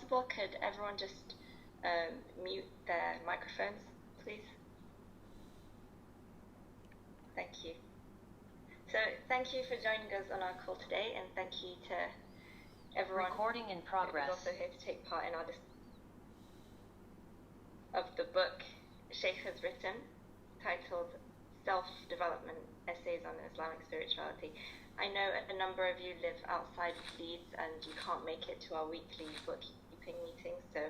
possible, could everyone just mute their microphones, please? Thank you. So thank you for joining us on our call today, and thank you to everyone Recording in progress. who's also here to take part in our of the book Shaykh has written, titled Self-Development Essays on Islamic Spirituality. I know a number of you live outside of Leeds and you can't make it to our weekly bookkeeping meetings, so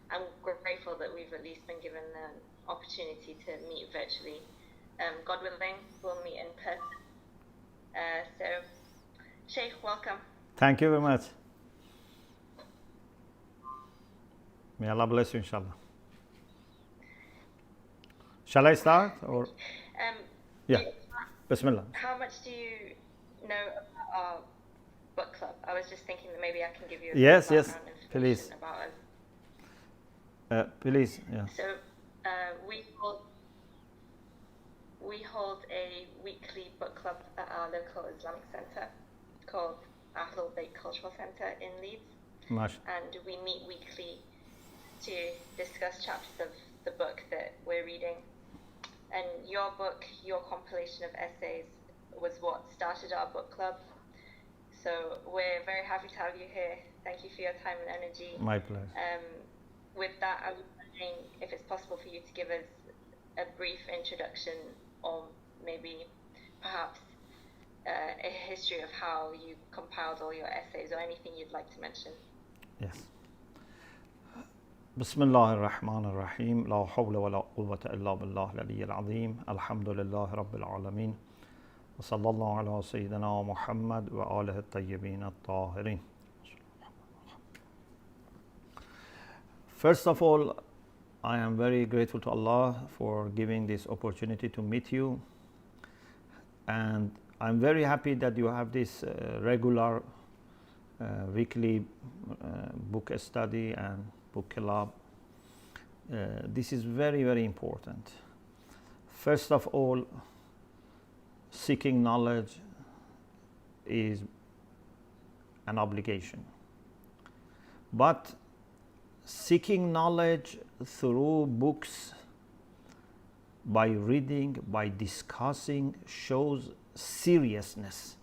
I'm grateful that we've at least been given the opportunity to meet virtually. God willing, we'll meet in person. So, Shaykh, welcome. Thank you very much. May Allah bless you, inshallah. Shall I start? Or yeah, Bismillah. How much do you know about our book club? I was just thinking that maybe I can give you a Yes, background information please. about us. Please, yeah. So we hold a weekly book club at our local Islamic centre called Ahlul Bayt Cultural Centre in Leeds. Mash. And we meet weekly to discuss chapters of the book that we're reading. And your book, your compilation of essays, was what started our book club. So we're very happy to have you here. Thank you for your time and energy. My pleasure. With that, I was wondering if it's possible for you to give us a brief introduction, or maybe perhaps a history of how you compiled all your essays, or anything you'd like to mention. Yes. بسم الله الرحمن الرحيم لا حول ولا قوة إلا بالله العلي العظيم الحمد لله رب العالمين وصلى الله على سيدنا محمد وآله الطيبين الطاهرين. First of all, I am very grateful to Allah for giving this opportunity to meet you, and I'm very happy that you have this regular weekly book study and book club. This is very, very important. First of all, seeking knowledge is an obligation, but seeking knowledge through books, by reading, by discussing, shows seriousness.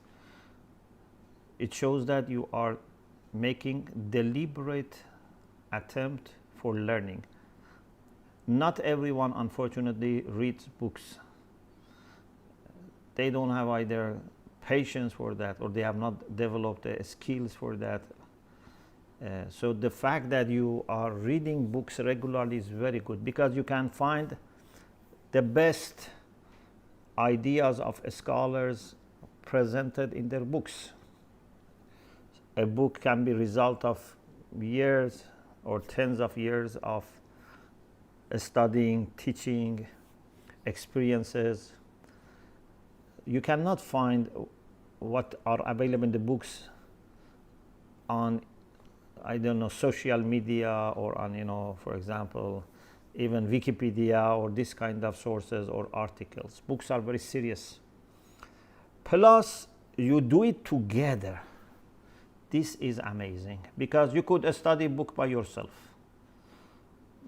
It shows that you are making deliberate attempt for learning. Not everyone, unfortunately, reads books. They don't have either patience for that, or they have not developed the skills for that. So the fact that you are reading books regularly is very good, because you can find the best ideas of scholars presented in their books. A book can be result of years or tens of years of studying, teaching, experiences. You cannot find what are available in the books on, I don't know, social media, or on, for example, even Wikipedia or this kind of sources or articles. Books are very serious. Plus, you do it together. This is amazing, because you could study a book by yourself,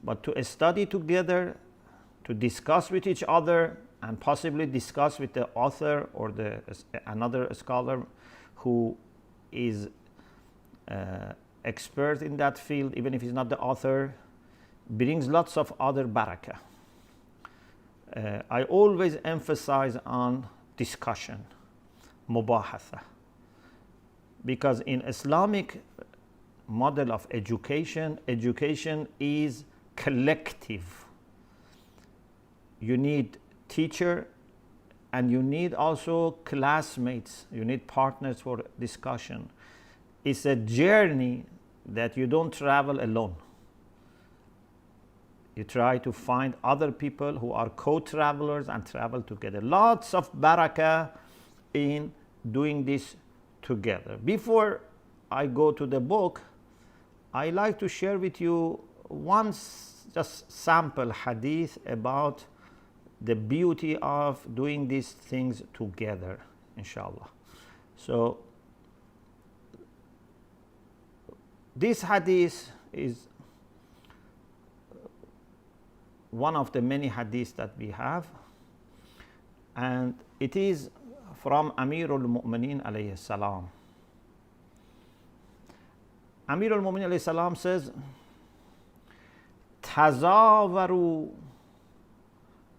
but to study together, to discuss with each other, and possibly discuss with the author or another scholar who is expert in that field, even if he's not the author, brings lots of other barakah. I always emphasize on discussion, mubahatha, because in Islamic model of education, education is collective. You need teacher, and you need also classmates, you need partners for discussion. It's a journey that you don't travel alone. You try to find other people who are co-travelers and travel together. Lots of barakah in doing this together. Before I go to the book, I like to share with you one just sample hadith about the beauty of doing these things together, inshallah. So this hadith is one of the many hadiths that we have, and it is from Amirul Mu'mineen alayhi salam. Amirul Mu'mineen alayhi salam says, تَزَاوَرُوا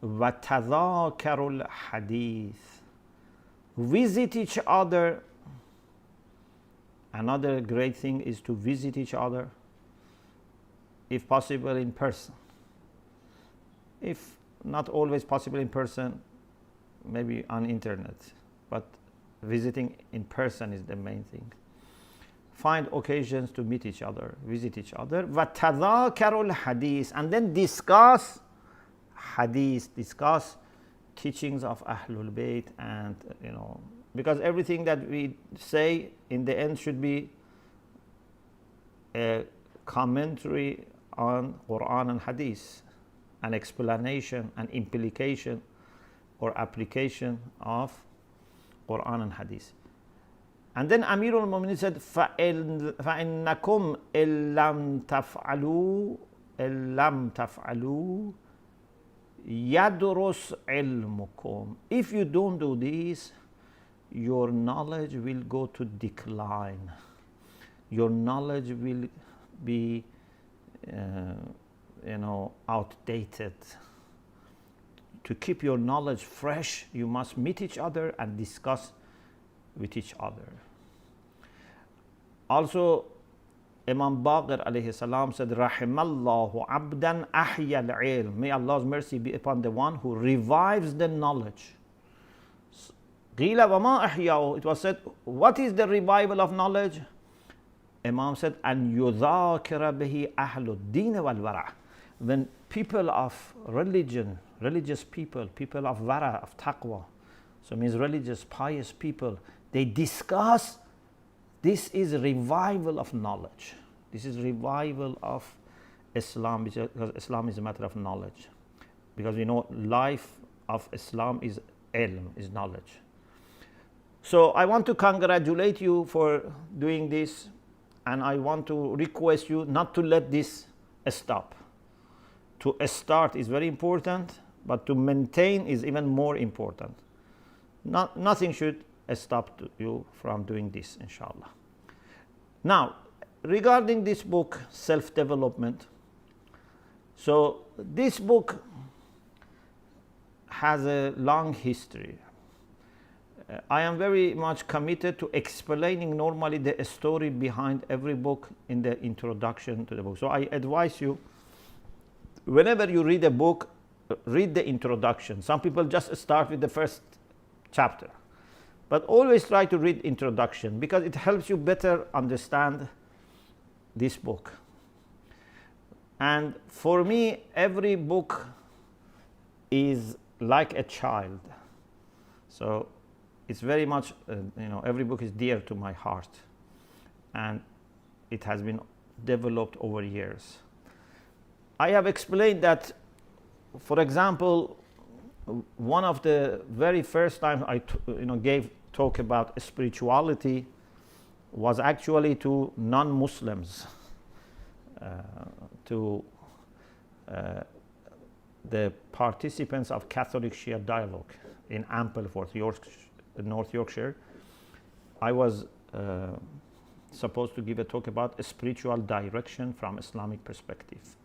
وَتَذَاكَرُوا الْحَدِيثِ. Visit each other. Another great thing is to visit each other, if possible in person. If not always possible in person, maybe on internet, but visiting in person is the main thing. Find occasions to meet each other, visit each other. وَتَذَاكَرُوا الْحَدِيثِ. And then discuss hadith, discuss teachings of Ahlul Bayt, and because everything that we say in the end should be a commentary on Quran and Hadith, an explanation, an implication or application of Quran and Hadith. And then Amirul Mu'mineen said, فَإِنَّكُمْ إِلَّمْ تَفْعَلُوا يَدْرُسْ عِلْمُكُمْ. If you don't do this, your knowledge will go to decline. Your knowledge will be, outdated. To keep your knowledge fresh, you must meet each other and discuss with each other. Also, Imam Baqir alayhi salam said, Rahimallahu abdan ahya al-ilm. May Allah's mercy be upon the one who revives the knowledge. Qila wa ma ahyahu. It was said, what is the revival of knowledge? Imam said, an yudhakira bihi ahlud din wal wara. When people of religion, religious people, people of wara, of taqwa, so means religious, pious people, they discuss. This is revival of knowledge. This is revival of Islam, because Islam is a matter of knowledge. Because we know life of Islam is ilm, is knowledge. So I want to congratulate you for doing this, and I want to request you not to let this stop. To start is very important, but to maintain is even more important. Nothing should stop you from doing this, inshallah. Now, regarding this book, Self-Development, so this book has a long history. I am very much committed to explaining normally the story behind every book in the introduction to the book. So I advise you, whenever you read a book, read the introduction. Some people just start with the first chapter. But always try to read introduction, because it helps you better understand this book. And for me, every book is like a child. So it's very much, every book is dear to my heart. And it has been developed over years. I have explained that, for example, one of the very first times I gave talk about spirituality was actually to non-Muslims, to the participants of Catholic Shia Dialogue in Ampleforth, North Yorkshire. I was supposed to give a talk about a spiritual direction from Islamic perspective.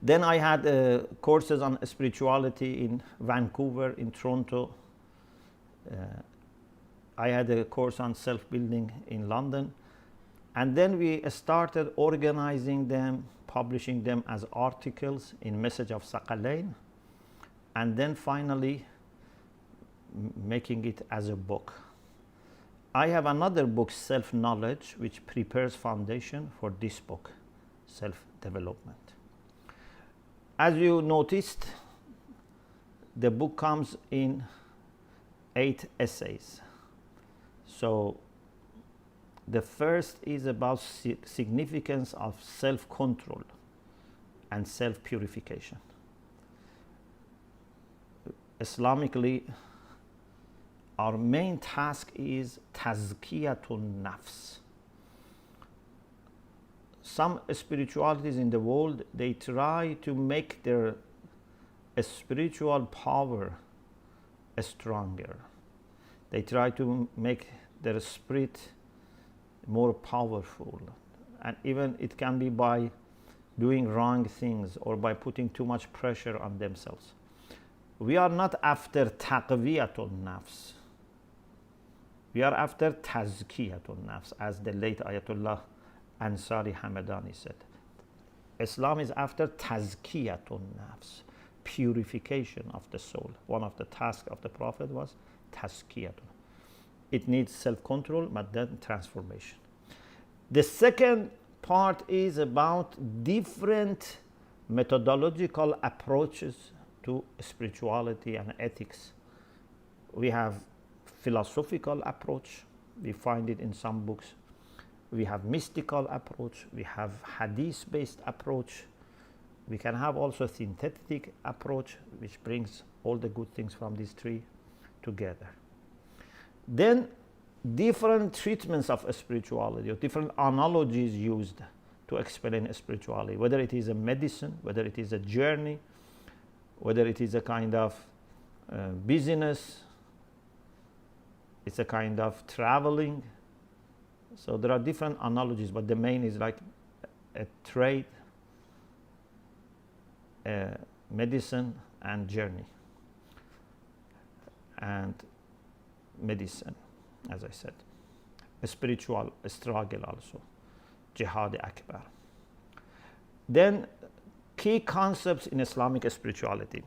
Then I had courses on spirituality in Vancouver, in Toronto. I had a course on self-building in London. And then we started organizing them, publishing them as articles in Message of Saqalain, and then finally making it as a book. I have another book, Self-Knowledge, which prepares foundation for this book, Self-Development. As you noticed, the book comes in 8 essays. So the first is about significance of self-control and self-purification. Islamically, our main task is tazkiyatun nafs. some spiritualities in the world, they try to make their spiritual power stronger. They try to make their spirit more powerful. And even it can be by doing wrong things or by putting too much pressure on themselves. We are not after taqwiyatul nafs. We are after tazkiyatul nafs, as the late Ayatollah Ansari Hamadani said. Islam is after tazkiyatul nafs, purification of the soul. One of the tasks of the Prophet was tazkiyatul. It needs self-control, but then transformation. The second part is about different methodological approaches to spirituality and ethics. We have philosophical approach. We find it in some books. We have mystical approach. We have hadith-based approach. We can have also synthetic approach, which brings all the good things from these three together. Then different treatments of spirituality, or different analogies used to explain spirituality, whether it is a medicine, whether it is a journey, whether it is a kind of business, it's a kind of traveling. So there are different analogies, but the main is like a trade, medicine and journey, and medicine, as I said. A spiritual struggle also, jihad akbar. Then key concepts in Islamic spirituality.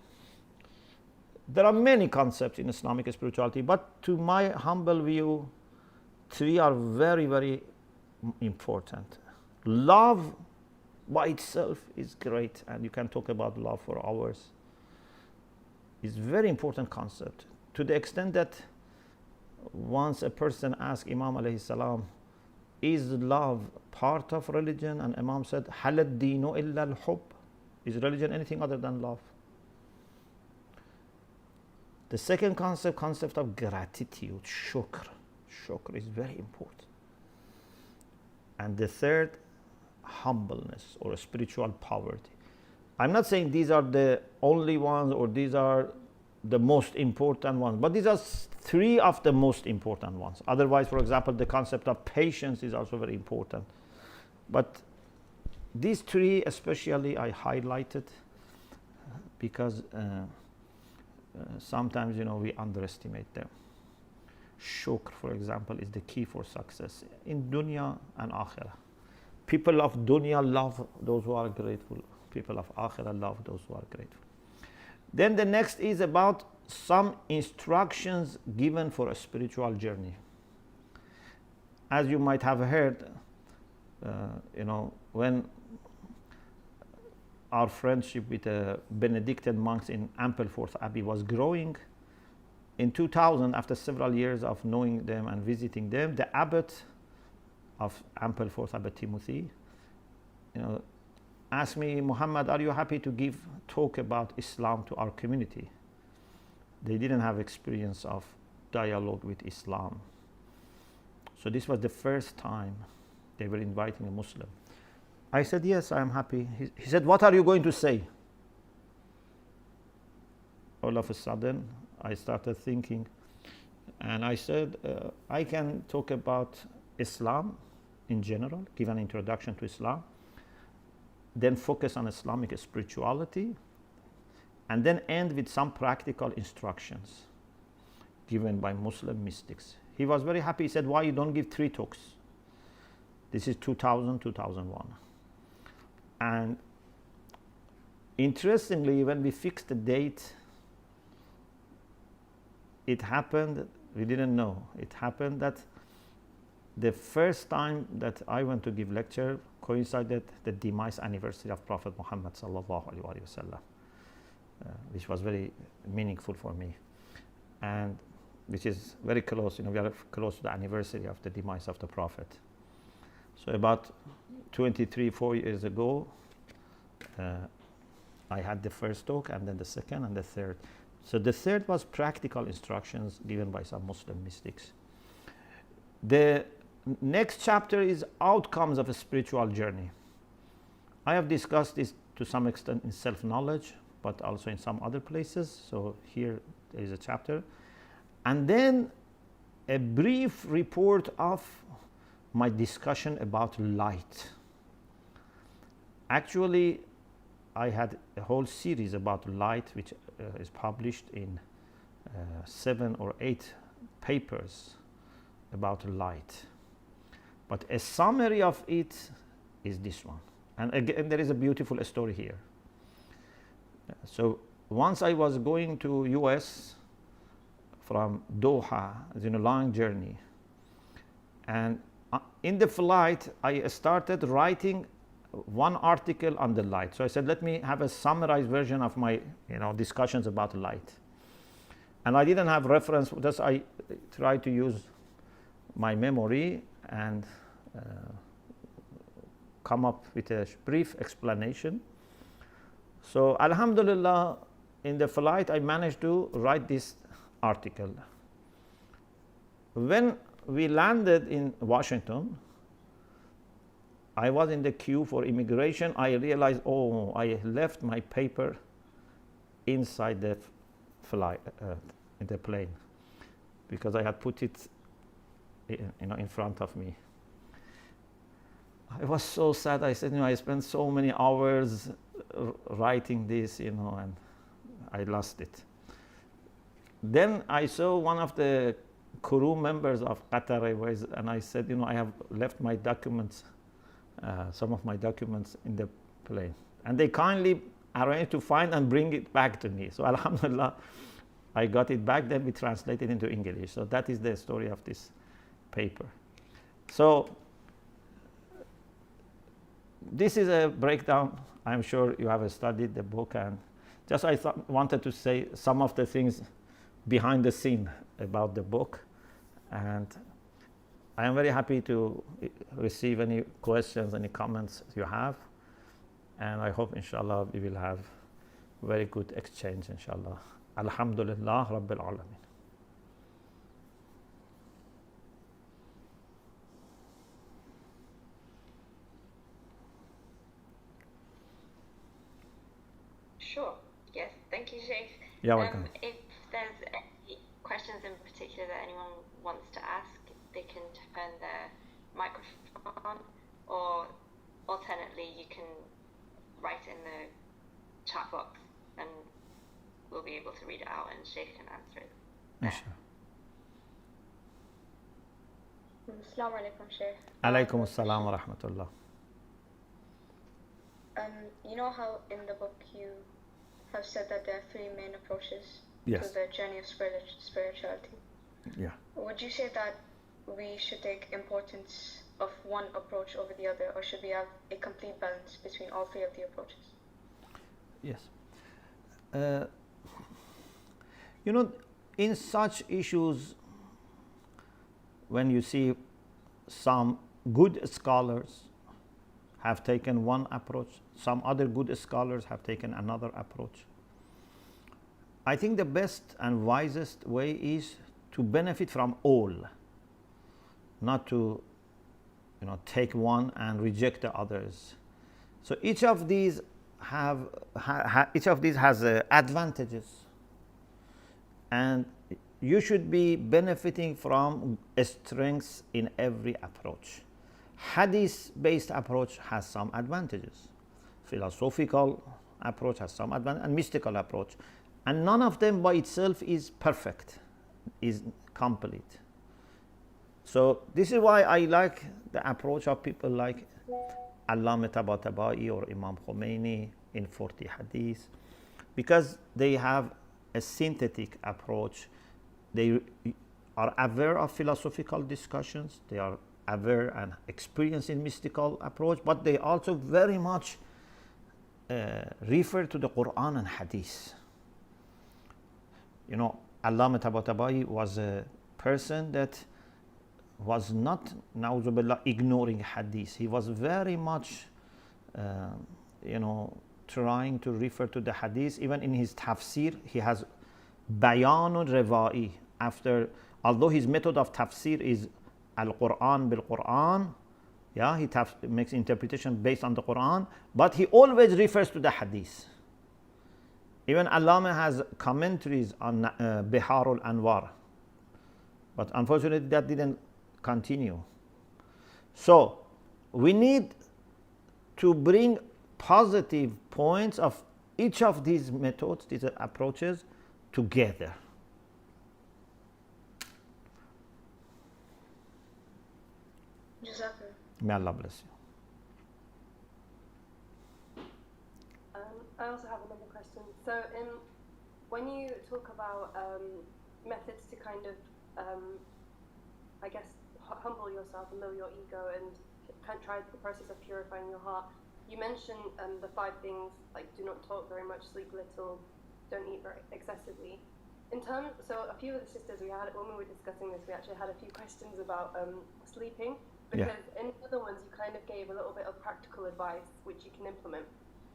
There are many concepts in Islamic spirituality, but to my humble view, three are very, very important. Love by itself is great, and you can talk about love for hours. It's a very important concept, to the extent that once a person asked Imam alayhi salam, is love part of religion? And Imam said, هل الدين إلا الحب? Is religion anything other than love? The second concept of gratitude, shukr. Shukr is very important. And the third, humbleness or spiritual poverty. I'm not saying these are the only ones or these are the most important ones, but these are three of the most important ones. Otherwise, for example, the concept of patience is also very important. But these three especially I highlighted because sometimes, we underestimate them. Shukr, for example, is the key for success in dunya and akhirah. People of dunya love those who are grateful. People of akhirah love those who are grateful. Then the next is about some instructions given for a spiritual journey. As you might have heard, when our friendship with the Benedictine monks in Ampleforth Abbey was growing, in 2000, after several years of knowing them and visiting them, the abbot of Ampleforth, Abbot Timothy, asked me, Muhammad, are you happy to give talk about Islam to our community? They didn't have experience of dialogue with Islam. So this was the first time they were inviting a Muslim. I said, yes, I am happy. He said, what are you going to say? All of a sudden, I started thinking, and I said, I can talk about Islam in general, give an introduction to Islam, then focus on Islamic spirituality, and then end with some practical instructions given by Muslim mystics. He was very happy. He said, why you don't give 3 talks? This is 2000, 2001. And interestingly, when we fixed the date, it happened, we didn't know, it happened that the first time that I went to give lecture coincided the demise anniversary of Prophet Muhammad sallallahu alaihi wasallam, which was very meaningful for me, and which is very close. We are close to the anniversary of the demise of the Prophet. So about 4 years ago, I had the first talk, and then the second, and the third. So the third was practical instructions given by some Muslim mystics. The next chapter is outcomes of a spiritual journey. I have discussed this to some extent in self-knowledge, but also in some other places. So here there is a chapter. And then a brief report of my discussion about light. Actually, I had a whole series about light, which is published in 7 or 8 papers about light. But a summary of it is this one. And again, there is a beautiful story here. So once I was going to US from Doha, it's in a long journey. And in the flight, I started writing one article on the light. So I said, let me have a summarized version of my discussions about light. And I didn't have reference, just I tried to use my memory and come up with a brief explanation. So alhamdulillah, in the flight I managed to write this article. When we landed in Washington, I was in the queue for immigration. I realized, oh, I left my paper inside the flight, in the plane, because I had put it in front of me. I was so sad. I said, I spent so many hours writing this, and I lost it. Then I saw one of the crew members of Qatar Airways, and I said, I have left my documents, some of my documents in the plane. And they kindly arranged to find and bring it back to me. So alhamdulillah, I got it back. Then we translated into English. So that is the story of this paper. So this is a breakdown. I'm sure you have studied the book, and just I wanted to say some of the things behind the scene about the book. And I am very happy to receive any questions, any comments you have. And I hope, inshallah, we will have very good exchange, inshallah. Alhamdulillah Rabbil Alameen. Sure. Yes. Thank you, Shaykh. You're welcome. If there's any questions in particular that anyone wants to ask, they can turn their microphone on, or alternately, you can write in the chat box, and we'll be able to read it out, and Shaykh can answer it. Assalamu alaikum, Shaykh. Alaikum assalam wa rahmatullah. You know how in the book you have said that there are 3 main approaches Yes. to the journey of spirituality? Yeah. Would you say that we should take importance of one approach over the other, or should we have a complete balance between all 3 of the approaches? Yes. In such issues, when you see some good scholars have taken one approach, some other good scholars have taken another approach, I think the best and wisest way is to benefit from all, not to take one and reject the others. So each of these has advantages, and you should be benefiting from strengths in every approach. Hadith-based approach has some advantages. Philosophical approach has some advantages, and mystical approach. And none of them by itself is perfect, is complete. So this is why I like the approach of people like Allama Tabatabai or Imam Khomeini in 40 Hadith, because they have a synthetic approach. They are aware of philosophical discussions, they are aware and experienced in mystical approach, but they also very much refer to the Quran and Hadith. Allama Tabatabai was a person that was not, na'udzubillah, ignoring Hadith. He was very much, trying to refer to the Hadith. Even in his tafsir, he has bayanun rewa'i. Although his method of tafsir is al-Quran bil-Quran, Yeah, he makes interpretation based on the Quran, but he always refers to the hadith. Even Allama has commentaries on Bihar al-Anwar, but unfortunately that didn't continue. So we need to bring positive points of each of these methods, these approaches, together. May Allah bless you. I also have another question. So, when you talk about methods to kind of, I guess, humble yourself and lower your ego and kind of try the process of purifying your heart, you mentioned the 5 things, like do not talk very much, sleep little, don't eat very excessively. So a few of the sisters when we were discussing this, we actually had a few questions about sleeping, because in the other ones you kind of gave a little bit of practical advice which you can implement.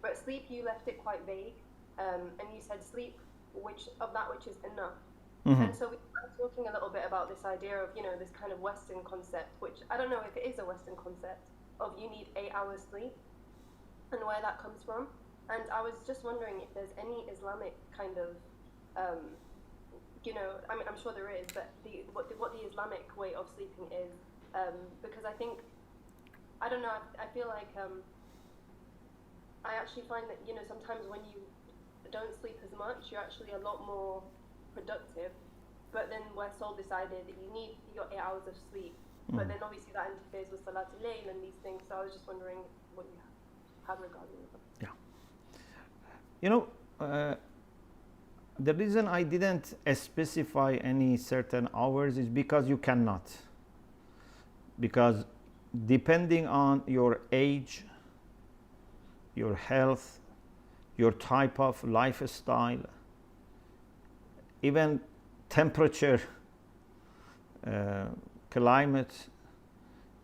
But sleep, you left it quite vague, and you said sleep which is enough. Mm-hmm. And so we were talking a little bit about this idea of, this kind of Western concept, which I don't know if it is a Western concept, of you need 8 hours sleep, and where that comes from. And I was just wondering if there's any Islamic kind of, I mean, I'm sure there is, but what the Islamic way of sleeping is, because I think, I don't know, I feel like, I actually find that, sometimes when you don't sleep as much, you're actually a lot more productive. But then we're so decided that you need your 8 hours of sleep. But then obviously that interferes with Salatul Layl and these things. So I was just wondering what you had regarding that. Yeah. The reason I didn't specify any certain hours is because you cannot. Because depending on your age, your health, your type of lifestyle, even temperature, climate,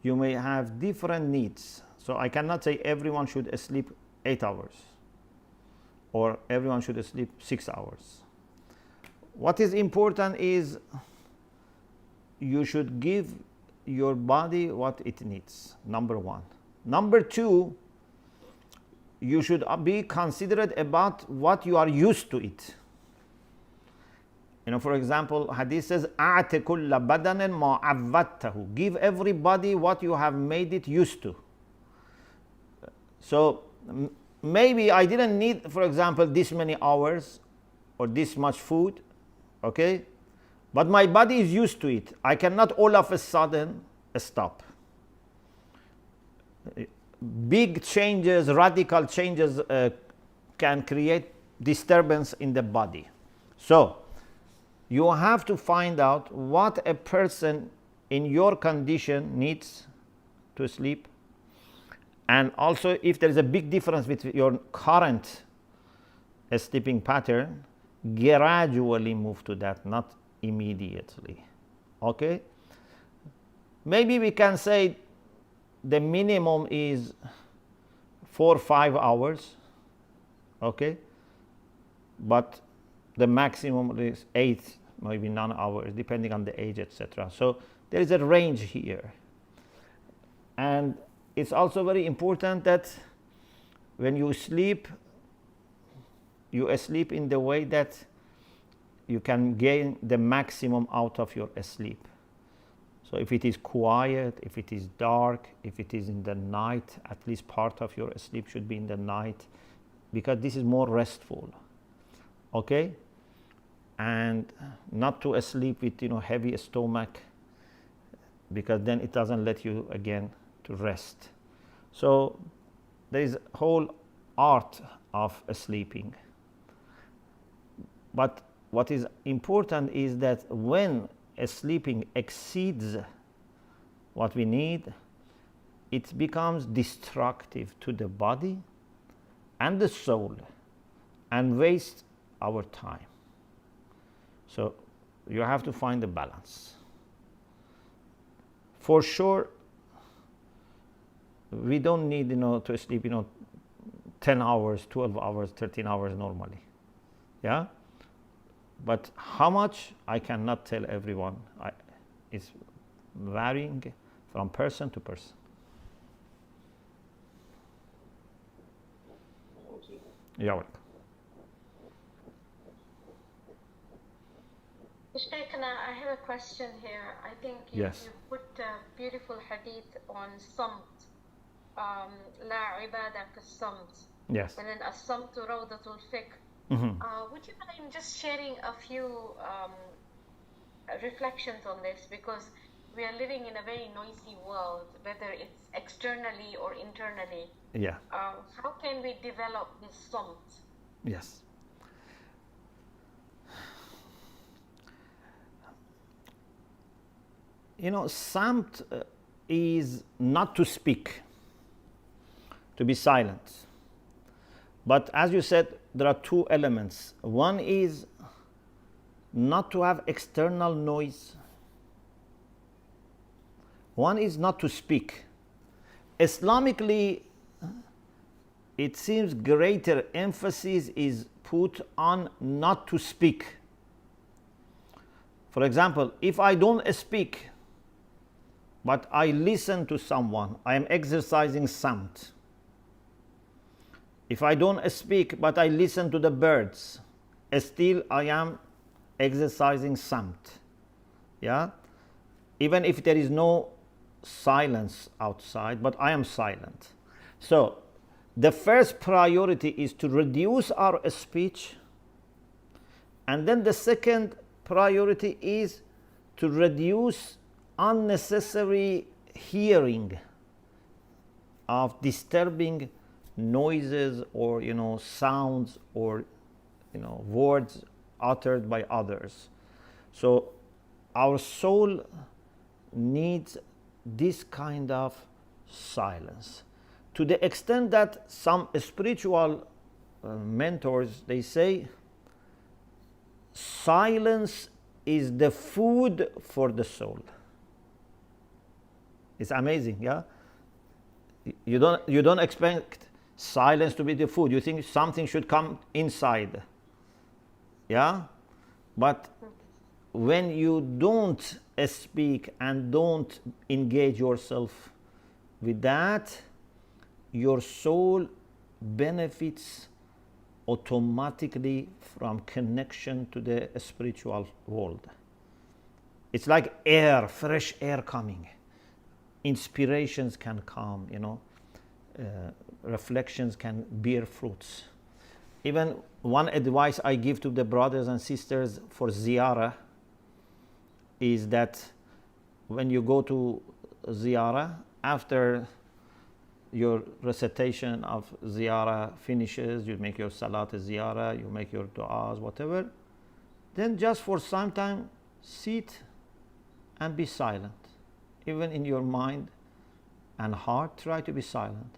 you may have different needs. So I cannot say everyone should sleep 8 hours or everyone should sleep 6 hours. What is important is you should give your body what it needs, number 1. Number 2, you should be considerate about what you are used to it. For example, hadith says, أَعْتِ كُلَّ بَدَنٍ مَا عَوَّدْتَهُ. Give everybody what you have made it used to. So maybe I didn't need, for example, this many hours or this much food, okay? But my body is used to it. I cannot all of a sudden stop. Big changes, radical changes can create disturbance in the body. So you have to find out what a person in your condition needs to sleep, and also if there is a big difference with your current sleeping pattern, gradually move to that, not immediately. Okay? Maybe we can say the minimum is 4 or 5 hours, okay? But the maximum is 8, maybe 9 hours, depending on the age, etc. So there is a range here. And it's also very important that when you sleep in the way that you can gain the maximum out of your sleep. So if it is quiet, if it is dark, if it is in the night, at least part of your sleep should be in the night, because this is more restful. Okay? And not to sleep with heavy stomach, because then it doesn't let you again to rest. So there is a whole art of sleeping. But what is important is that when sleeping exceeds what we need, it becomes destructive to the body and the soul and wastes our time. So you have to find a balance. For sure, we don't need to sleep 10 hours, 12 hours, 13 hours normally. Yeah? But how much, I cannot tell everyone. It's varying from person to person. you. You're welcome. Shaykhana, I have a question here. I think you put a beautiful hadith on samt. La ibadah ka-samt. Yes. And then as-samtu rawdatul fiqh. Would you mind just sharing a few reflections on this? Because we are living in a very noisy world, whether it's externally or internally. Yeah. How can we develop this samt? Yes. You know, samt is not to speak, to be silent. But as you said, there are two elements. One is not to have external noise. One is not to speak. Islamically, it seems greater emphasis is put on not to speak. For example, if I don't speak, but I listen to someone, I am exercising samt. If I don't speak, but I listen to the birds, still I am exercising samt. Yeah? Even if there is no silence outside, but I am silent. So, the first priority is to reduce our speech, and then the second priority is to reduce unnecessary hearing of disturbing noises or sounds or words uttered by others. So our soul needs this kind of silence, to the extent that some spiritual mentors, they say silence is the food for the soul. It's amazing, yeah? You don't expect silence to be the food. You think something should come inside. Yeah? But when you don't speak and don't engage yourself with that, your soul benefits automatically from connection to the spiritual world. It's like air, fresh air coming. Inspirations can come, reflections can bear fruits. Even one advice I give to the brothers and sisters for ziyarah is that when you go to ziyarah, after your recitation of ziyarah finishes, you make your salat ziyarah, you make your du'as, whatever, then just for some time sit and be silent. Even in your mind and heart, try to be silent.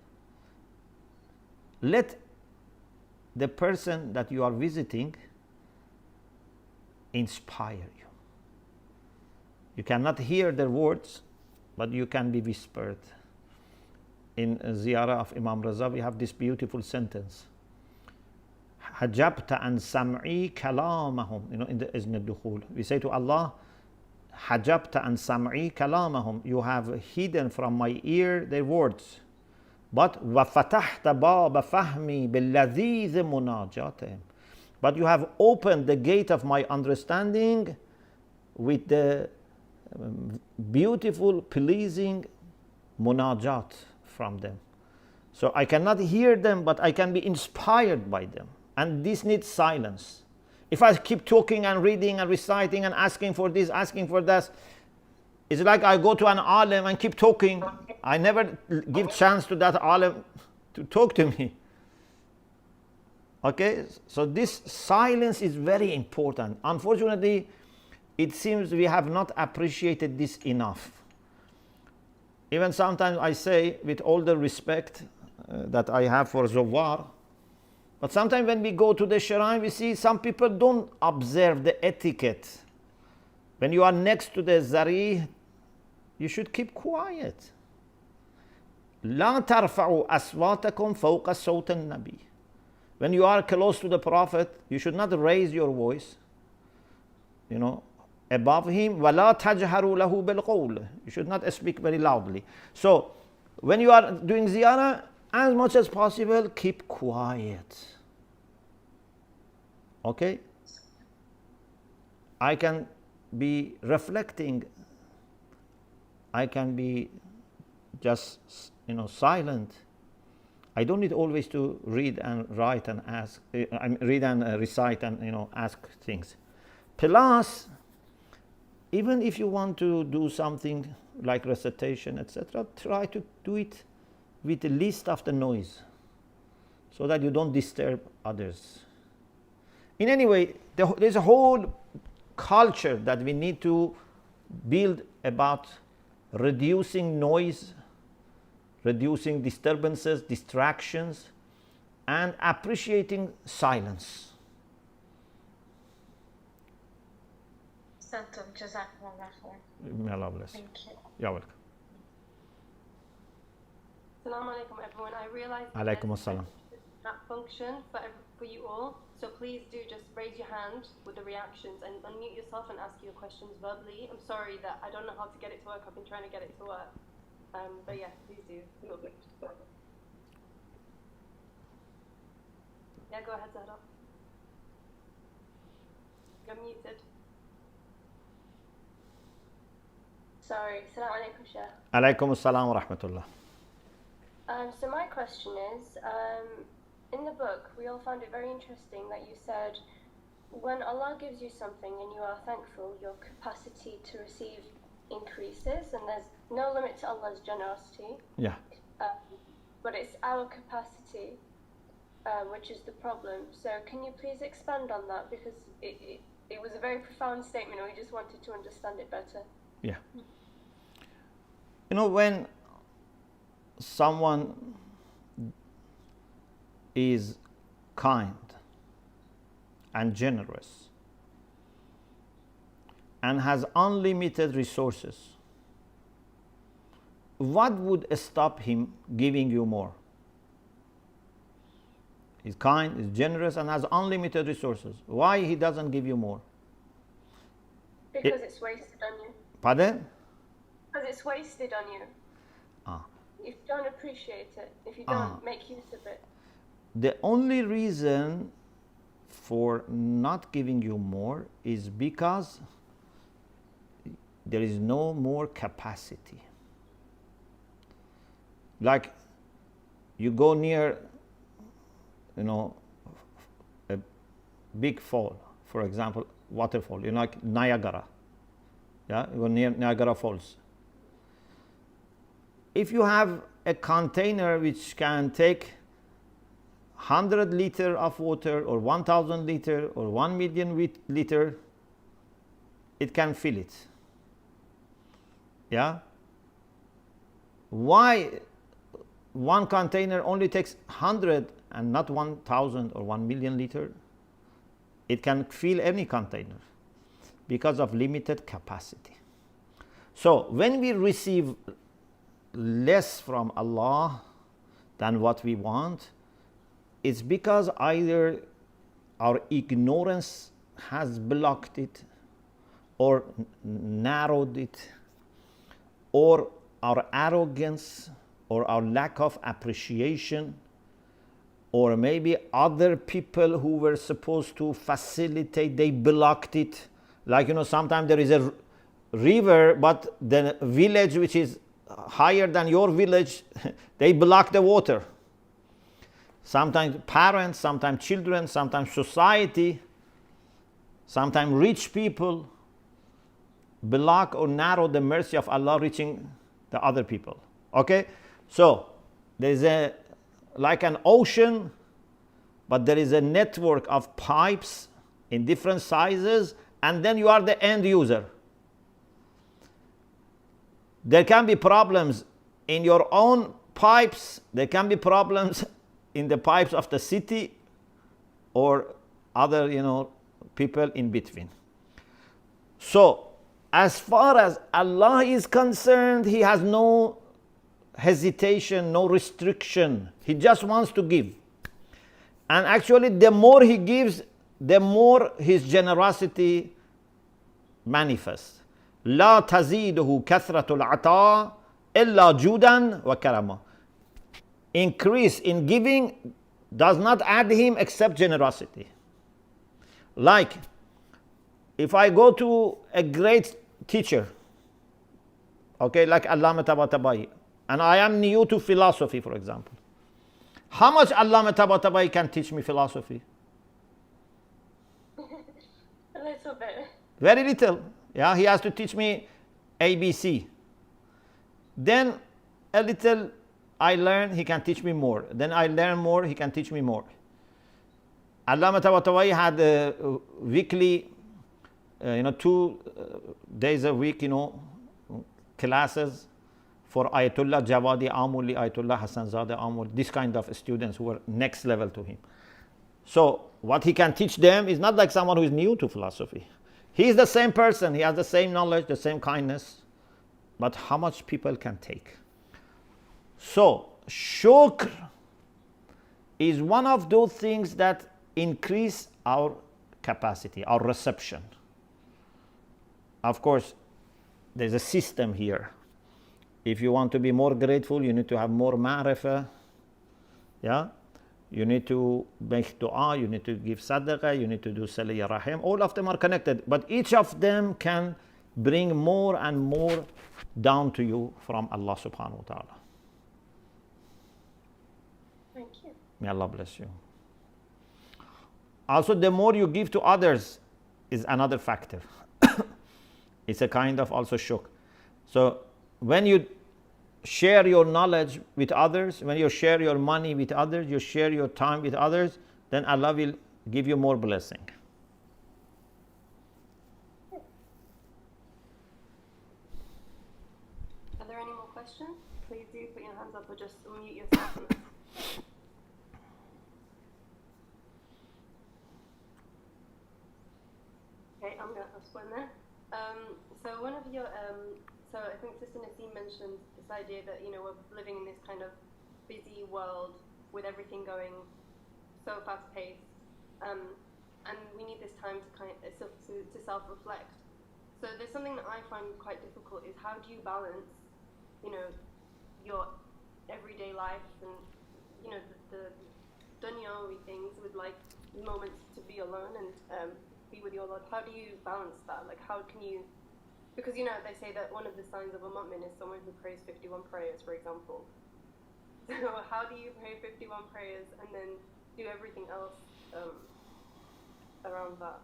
Let the person that you are visiting inspire you. You cannot hear their words, but you can be whispered. In Ziyarah of Imam Raza, we have this beautiful sentence. Hajabta an sam'i kalamahum. In the Izn al-Dukhul. We say to Allah, Hajabta an sam'i kalamahum. You have hidden from my ear their words. But وَفَتَحْتَ بَابَ فَهْمِي بِاللَّذِيذِ مُنَاجَاتِهِمْ. But you have opened the gate of my understanding with the beautiful, pleasing munajat from them. So I cannot hear them, but I can be inspired by them. And this needs silence. If I keep talking and reading and reciting and asking for this, asking for that, it's like I go to an alim and keep talking. I never give chance to that alim to talk to me. Okay, so this silence is very important. Unfortunately, it seems we have not appreciated this enough. Even sometimes I say, with all the respect that I have for Zawar, but sometimes when we go to the Shrine, we see some people don't observe the etiquette. When you are next to the Zari, you should keep quiet. لا ترفعوا أصواتكم فوق صوت النبي. When you are close to the Prophet, you should not raise your voice, above him. ولا تجهروا له بالقول. You should not speak very loudly. So, when you are doing ziyarah, as much as possible, keep quiet. Okay? I can be reflecting. I can be just, silent. I don't need always to read and write and ask. Read and recite and ask things. Plus, even if you want to do something like recitation, etc., try to do it with the least of the noise, so that you don't disturb others. In any way, there's a whole culture that we need to build about reducing noise, reducing disturbances, distractions, and appreciating silence. May Allah bless. Thank you. You're welcome. Assalamu alaikum, everyone. I realize Alaikum assalam. that function for you all. So please do just raise your hand with the reactions and unmute yourself and ask your questions verbally. I'm sorry that I don't know how to get it to work. I've been trying to get it to work. But yeah, please do. Yeah, go ahead, Zahra. You're muted. Sorry. Assalamu alaikum, Shaykh. Alaikum assalam wa rahmatullah. So my question is, in the book, we all found it very interesting that you said, when Allah gives you something and you are thankful, your capacity to receive increases, and there's no limit to Allah's generosity. Yeah. But it's our capacity, which is the problem. So can you please expand on that? Because it was a very profound statement, and we just wanted to understand it better. Yeah. When someone is kind and generous and has unlimited resources, what would stop him giving you more? He's kind, he's generous, and has unlimited resources. Why he doesn't give you more? Because it's wasted on you. Pardon? Because it's wasted on you. If you don't appreciate it, if you don't make use of it. The only reason for not giving you more is because there is no more capacity. Like you go near, a big fall, for example, waterfall, like Niagara. Yeah, you go near Niagara Falls. If you have a container which can take 100 liter of water or 1,000 liter or 1 million liter, it can fill it. Yeah? Why one container only takes 100 and not 1,000 or 1 million liter? It can fill any container because of limited capacity. So when we receive less from Allah than what we want, it's because either our ignorance has blocked it or narrowed it, or our arrogance or our lack of appreciation, or maybe other people who were supposed to facilitate, they blocked it. Like, sometimes there is a river, but the village which is higher than your village, they block the water. Sometimes parents, sometimes children, sometimes society, sometimes rich people block or narrow the mercy of Allah reaching the other people. Okay? So there is like an ocean, but there is a network of pipes in different sizes, and then you are the end user. There can be problems in your own pipes, there can be problems in the pipes of the city or other, people in between. So, as far as Allah is concerned, He has no hesitation, no restriction. He just wants to give. And actually, the more He gives, the more His generosity manifests. لا تزيده كثرة العطاء إلا جودا وكرما. increase in giving does not add him except generosity. Like, if I go to a great teacher, okay, like Allama Tabatabai, and I am new to philosophy, for example, how much Allama Tabatabai can teach me philosophy? A little bit. Very little. Yeah, he has to teach me ABC. Then a little I learn, he can teach me more. Then I learn more, he can teach me more. Allama Tabatabai had a weekly, 2 days a week, classes for Ayatollah Jawadi Amuli, Ayatollah Hassanzadeh Amuli, this kind of students who were next level to him. So what he can teach them is not like someone who is new to philosophy. He is the same person, he has the same knowledge, the same kindness, but how much people can take. So shukr is one of those things that increase our capacity, our reception. Of course, there's a system here. If you want to be more grateful, you need to have more ma'rifah. Yeah? You need to make dua, you need to give sadaqah, you need to do saliyah rahim. All of them are connected, but each of them can bring more and more down to you from Allah subhanahu wa ta'ala. Thank you. May Allah bless you. Also, the more you give to others is another factor. It's a kind of also shock. So when you share your knowledge with others, when you share your money with others, you share your time with others, then Allah will give you more blessing. Are there any more questions? Please do put your hands up or just unmute yourself. Okay, I'm going to ask one there. So one of your, so I think Sister Naseem mentioned this idea that, we're living in this kind of busy world with everything going so fast paced, and we need this time to self-reflect. So there's something that I find quite difficult is how do you balance, your everyday life and, the dunyawi things with like moments to be alone and be with your Lord. How do you balance that? Like how can you, because they say that one of the signs of a mu'min is someone who prays 51 prayers, for example. So how do you pray 51 prayers and then do everything else around that?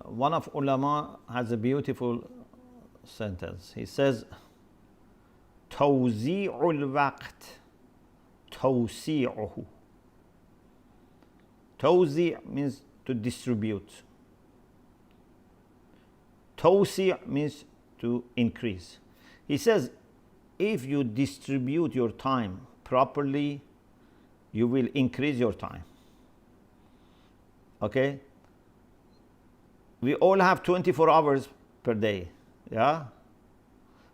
One of ulama has a beautiful sentence. He says, توزيع الوقت توسيعه. توزيع means to distribute. توسيع means to increase. He says, if you distribute your time properly, you will increase your time. Okay? We all have 24 hours per day. Yeah?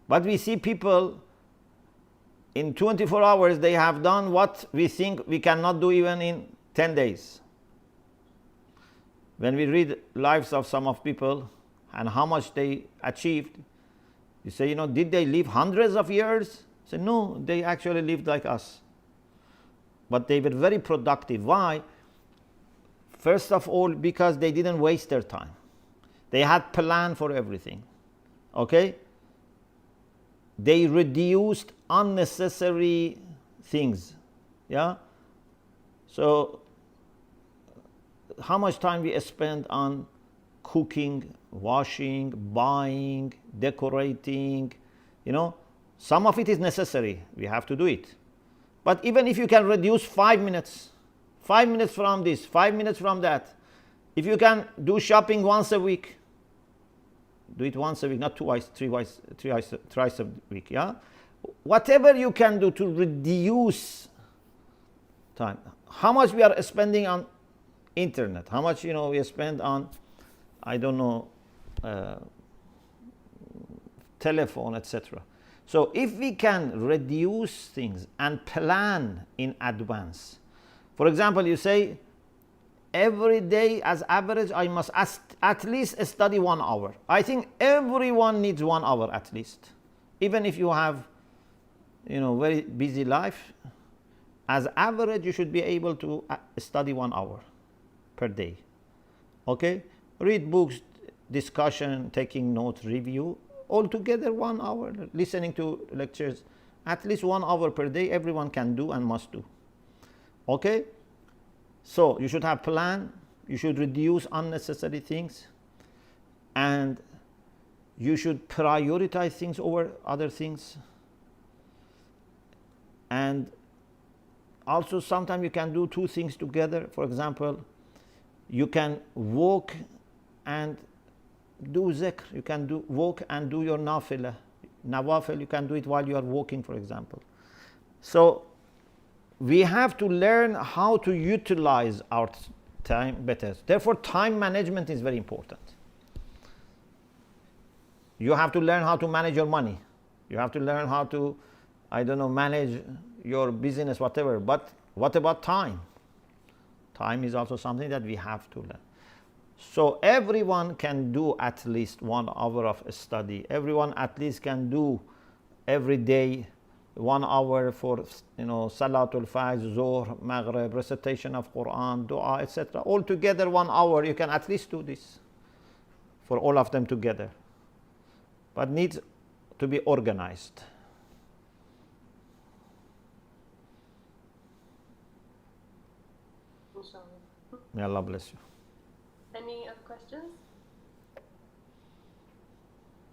But we see people in 24 hours, they have done what we think we cannot do even in 10 days. When we read lives of some of people and how much they achieved, you say, did they live hundreds of years? Say, no, they actually lived like us. But they were very productive. Why? First of all, because they didn't waste their time. They had plan for everything. Okay? They reduced unnecessary things. Yeah? So, how much time we spend on cooking, washing, buying, decorating, some of it is necessary. We have to do it. But even if you can reduce 5 minutes from this, 5 minutes from that, if you can do shopping once a week, do it once a week, not twice, thrice a week, yeah? Whatever you can do to reduce time. How much we are spending on internet? How much, we spend on, I don't know, telephone, etc. So if we can reduce things and plan in advance. For example, you say, every day as average I must at least study 1 hour. I think everyone needs 1 hour at least. Even if you have very busy life, as average you should be able to study 1 hour per day. Okay, read books, discussion, taking notes, review, altogether 1 hour. Listening to lectures, at least 1 hour per day, everyone can do and must do. Okay, so you should have plan, you should reduce unnecessary things, and you should prioritize things over other things. And also sometimes you can do 2 things together. For example, you can walk and do zikr. You can walk and do your nawafil. You can do it while you are walking, for example. So we have to learn how to utilize our time better. Therefore, time management is very important. You have to learn how to manage your money. You have to learn how to, manage your business, whatever. But what about time? Time is also something that we have to learn. So everyone can do at least 1 hour of study. Everyone at least can do every day 1 hour for Salatul Fajr, Zuhr, Maghrib, recitation of Quran, Dua, etc. All together 1 hour. You can at least do this for all of them together. But needs to be organized. May Allah bless you. Any other questions?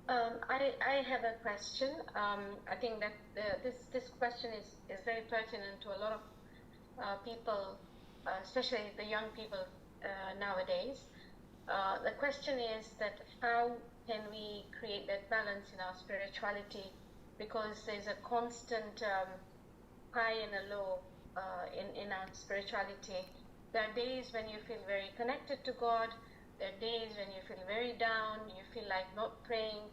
I have a question. I think that this question is very pertinent to a lot of people, especially the young people nowadays. The question is that how can we create that balance in our spirituality? Because there's a constant high and a low in our spirituality. There are days when you feel very connected to God. There are days when you feel very down. You feel like not praying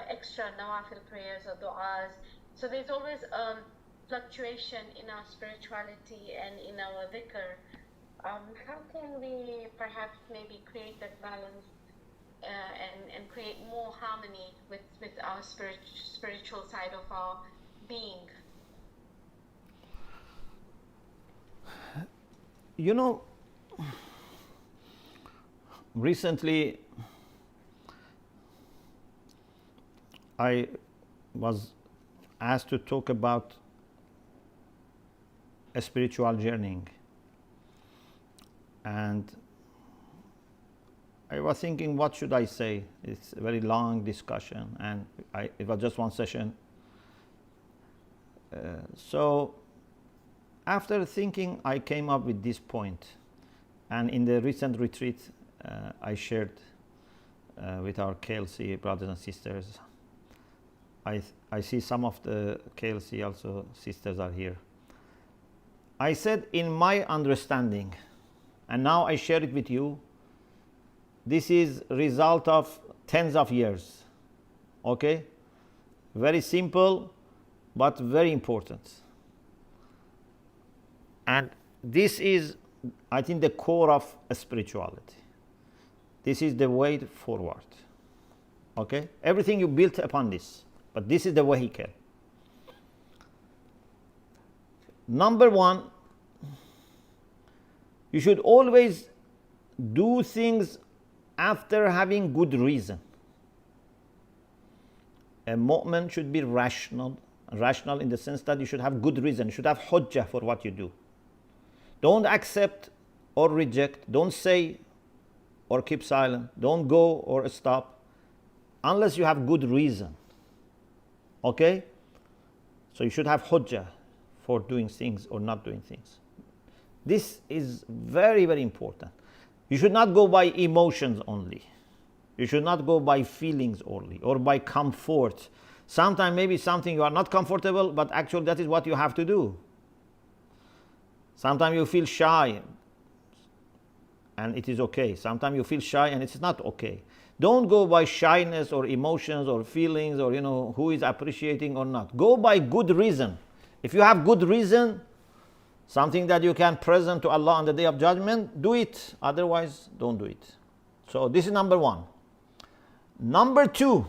extra nawafil prayers or du'as. So there's always fluctuation in our spirituality and in our dhikr. How can we perhaps maybe create that balance and create more harmony with our spiritual side of our being? Recently I was asked to talk about a spiritual journeying, and I was thinking, what should I say? It's a very long discussion, and it was just one session. So after thinking, I came up with this point, and in the recent retreat I shared with our KLC brothers and sisters. I see some of the KLC also sisters are here. I said, in my understanding, and now I share it with you, this is result of tens of years. Okay? Very simple, but very important. And this is, I think, the core of spirituality. This is the way forward. Okay? Everything you built upon this, but this is the vehicle. Number one, you should always do things after having good reason. A mu'min should be rational in the sense that you should have good reason, you should have hujjah for what you do. Don't accept or reject, don't say or keep silent, don't go or stop unless you have good reason. Okay? So you should have hujjah for doing things or not doing things. This is very, very important. You should not go by emotions only. You should not go by feelings only or by comfort. Sometimes maybe something you are not comfortable, but actually that is what you have to do. Sometimes you feel shy and it is okay. Sometimes you feel shy and it's not okay. Don't go by shyness or emotions or feelings or who is appreciating or not. Go by good reason. If you have good reason, something that you can present to Allah on the Day of Judgment, do it. Otherwise, don't do it. So this is number one. Number two,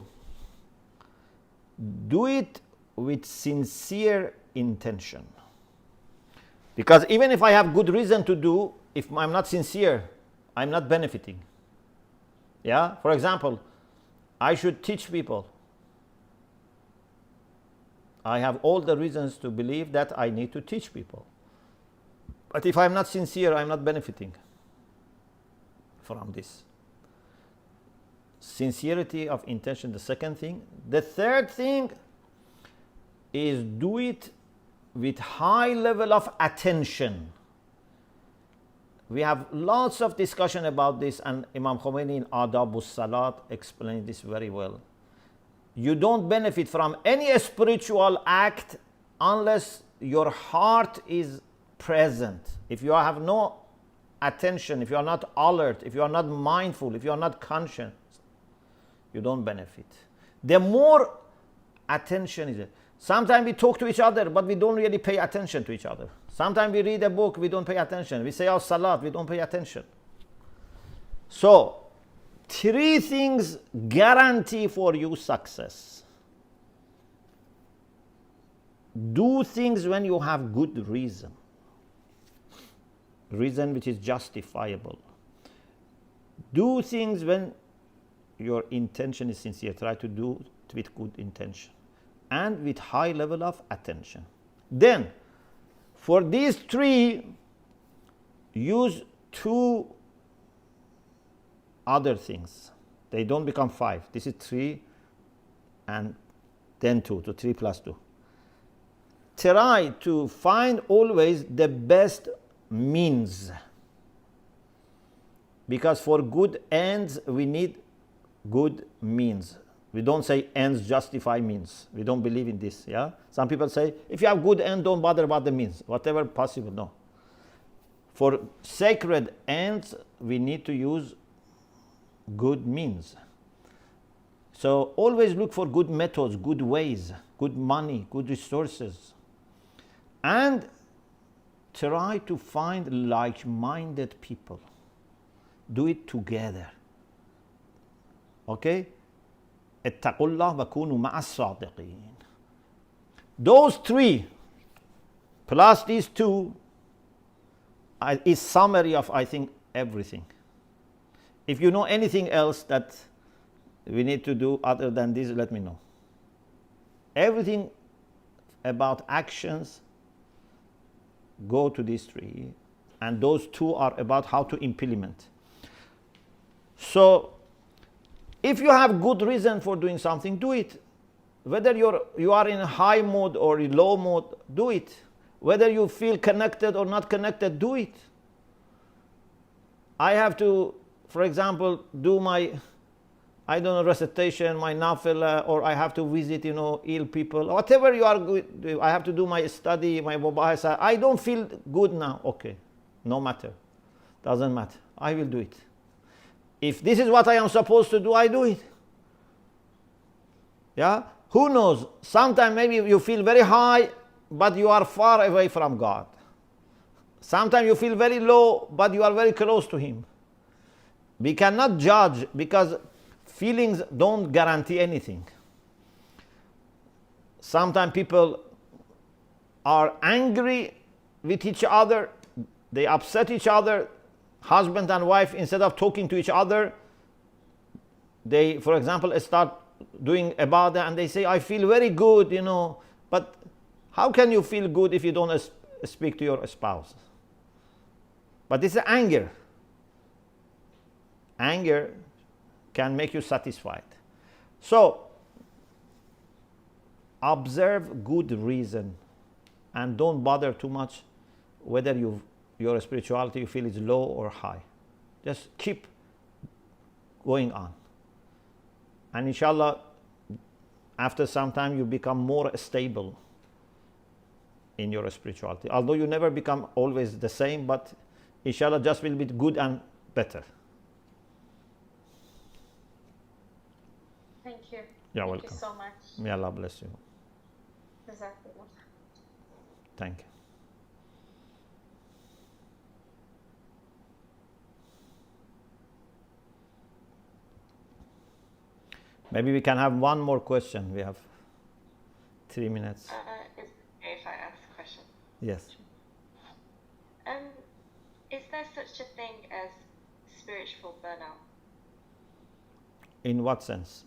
do it with sincere intention. Because even if I have good reason to do, if I'm not sincere, I'm not benefiting. Yeah? For example, I should teach people. I have all the reasons to believe that I need to teach people. But if I'm not sincere, I'm not benefiting from this. Sincerity of intention, the second thing. The third thing is do it with high level of attention. We have lots of discussion about this, and Imam Khomeini in Adab Salat explained this very well. You don't benefit from any spiritual act unless your heart is present. If you have no attention, if you are not alert, if you are not mindful, if you are not conscious, you don't benefit. The more attention is it. Sometimes we talk to each other, but we don't really pay attention to each other. Sometimes we read a book, we don't pay attention. We say our salat, we don't pay attention. So, three things guarantee for you success. Do things when you have good reason. Reason which is justifiable. Do things when your intention is sincere. Try to do it with good intention and with high level of attention. Then, for these three, use two other things. They don't become five. This is three and then two, so 3 plus 2. Try to find always the best means. Because for good ends, we need good means. We don't say ends justify means. We don't believe in this. Yeah. Some people say if you have good end, don't bother about the means. Whatever possible. No. For sacred ends, we need to use good means. So always look for good methods, good ways, good money, good resources, and try to find like-minded people. Do it together. Okay? اتقوا الله وكونوا مع الصادقين. Those three plus these two is summary of, I think, everything. If you know anything else that we need to do other than this, let me know. Everything about actions go to these three, and those two are about how to implement. So if you have good reason for doing something, do it. Whether you are in high mode or in low mode, do it. Whether you feel connected or not connected, do it. I have to, for example, do my, I don't know, recitation, my nafila, or I have to visit, ill people. Whatever you are good, I have to do my study, my mubahasa. I don't feel good now. Okay, no matter. Doesn't matter. I will do it. If this is what I am supposed to do, I do it. Yeah? Who knows? Sometimes maybe you feel very high, but you are far away from God. Sometimes you feel very low, but you are very close to Him. We cannot judge because feelings don't guarantee anything. Sometimes people are angry with each other, they upset each other. Husband and wife, instead of talking to each other, they, for example, start doing ibadah and they say, I feel very good, But how can you feel good if you don't speak to your spouse? But it's anger. Anger can make you satisfied. So, observe good reason and don't bother too much whether your spirituality you feel is low or high. Just keep going on. And inshallah, after some time you become more stable in your spirituality. Although you never become always the same, but inshallah just will be good and better. Thank you. You're Thank welcome. you so much. May Allah bless you. Jazakallah. Thank you. Maybe we can have one more question. We have 3 minutes. Is it okay if I ask a question? Yes. Is there such a thing as spiritual burnout? In what sense?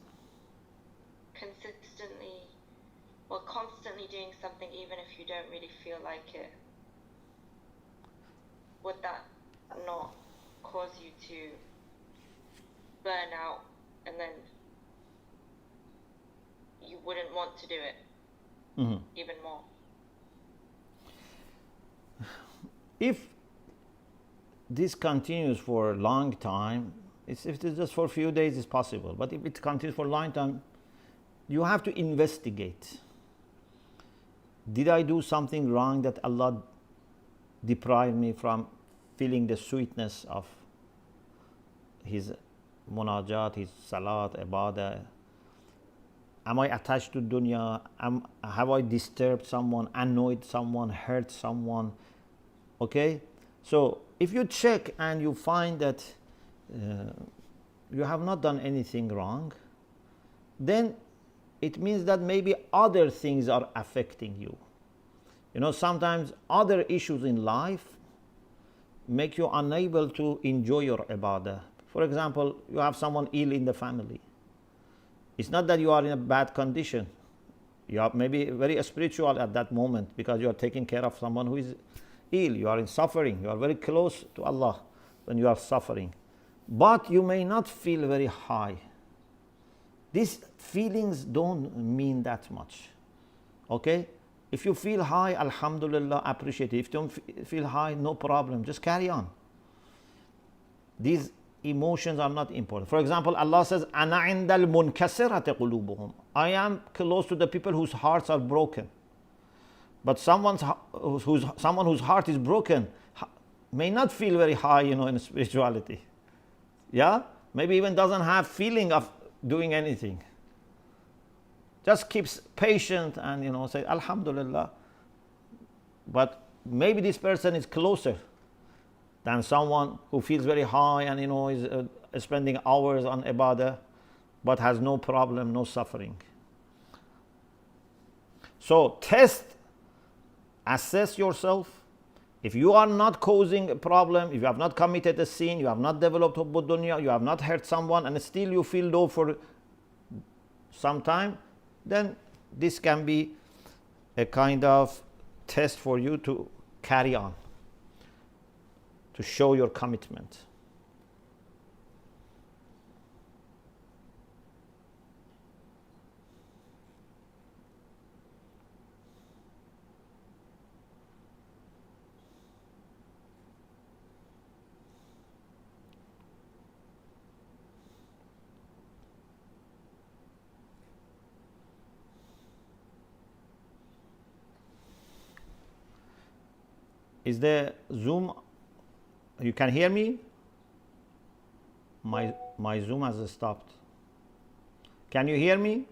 Constantly doing something even if you don't really feel like it. Would that not cause you to burn out and then you wouldn't want to do it even more? If this continues for a long time, if it's just for a few days, it's possible. But if it continues for a long time, you have to investigate. Did I do something wrong that Allah deprived me from feeling the sweetness of His munajat, His salat, ibadah? Am I attached to dunya? Have I disturbed someone, annoyed someone, hurt someone? Okay? So if you check and you find that you have not done anything wrong, then it means that maybe other things are affecting you. You know, sometimes other issues in life make you unable to enjoy your ibadah. For example, you have someone ill in the family. It's not that you are in a bad condition. You are maybe very spiritual at that moment because you are taking care of someone who is ill. You are in suffering. You are very close to Allah when you are suffering. But you may not feel very high. These feelings don't mean that much. Okay? If you feel high, alhamdulillah, appreciate it. If you don't feel high, no problem. Just carry on. These emotions are not important. For example, Allah says, "Ana indal munkasirati qulubuhum." I am close to the people whose hearts are broken. But someone whose heart is broken may not feel very high, in spirituality. Yeah? Maybe even doesn't have feeling of doing anything. Just keeps patient and say alhamdulillah. But maybe this person is closer than someone who feels very high and is spending hours on ibadah but has no problem, no suffering. So assess yourself. If you are not causing a problem, if you have not committed a sin, you have not developed hubbud dunya, you have not hurt someone, and still you feel low for some time, then this can be a kind of test for you to carry on, to show your commitment. Is the Zoom, you can hear me? My Zoom has stopped. Can you hear me?